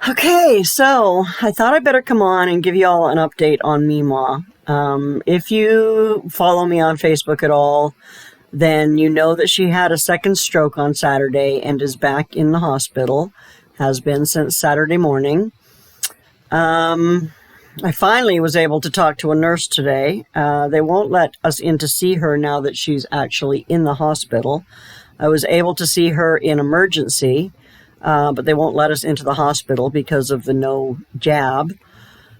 Okay, so I thought I better come on and give you all an update on MeMaw. If you follow me on Facebook at all, then you know that she had a second stroke on Saturday and is back in the hospital, has been since Saturday morning. I finally was able to talk to a nurse today. They won't let us in to see her now that she's actually in the hospital. I was able to see her in emergency, but they won't let us into the hospital because of the no jab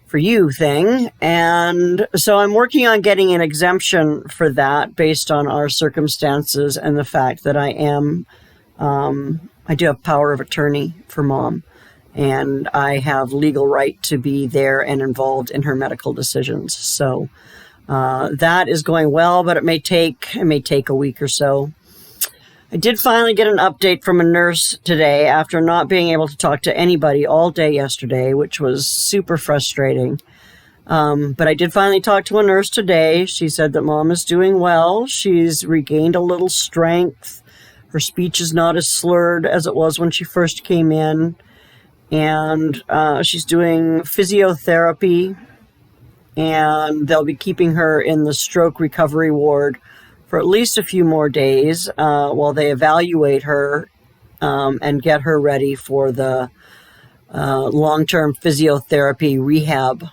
for you thing. And so I'm working on getting an exemption for that based on our circumstances and the fact that I do have power of attorney for Mom, and I have legal right to be there and involved in her medical decisions. So that is going well, but it may take a week or so. I did finally get an update from a nurse today after not being able to talk to anybody all day yesterday, which was super frustrating. But I did finally talk to a nurse today. She said that Mom is doing well. She's regained a little strength. Her speech is not as slurred as it was when she first came in. And she's doing physiotherapy. And they'll be keeping her in the stroke recovery ward for at least a few more days while they evaluate her and get her ready for the long-term physiotherapy rehab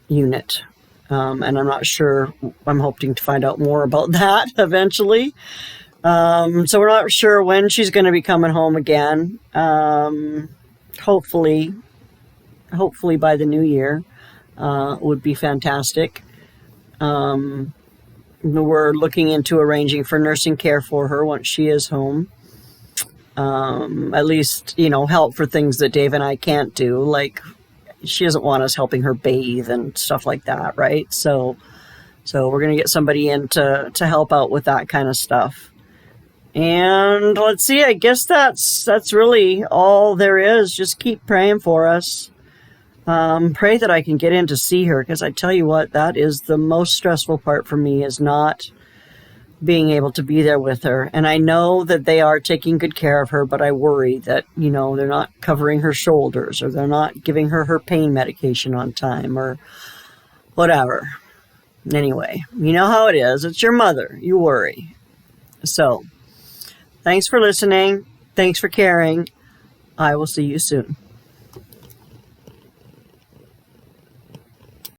unit. And I'm not sure. I'm hoping to find out more about that eventually. So we're not sure when she's going to be coming home again. Hopefully by the new year would be fantastic. We're looking into arranging for nursing care for her once she is home. At least, help for things that Dave and I can't do. Like, she doesn't want us helping her bathe and stuff like that, right? So we're going to get somebody in to help out with that kind of stuff. And let's see, I guess that's really all there is. Just keep praying for us. Pray that I can get in to see her, because I tell you what, that is the most stressful part for me, is not being able to be there with her. And I know that they are taking good care of her, but I worry that, they're not covering her shoulders, or they're not giving her pain medication on time, or whatever. Anyway, you know how it is. It's your mother. You worry. So, thanks for listening. Thanks for caring. I will see you soon.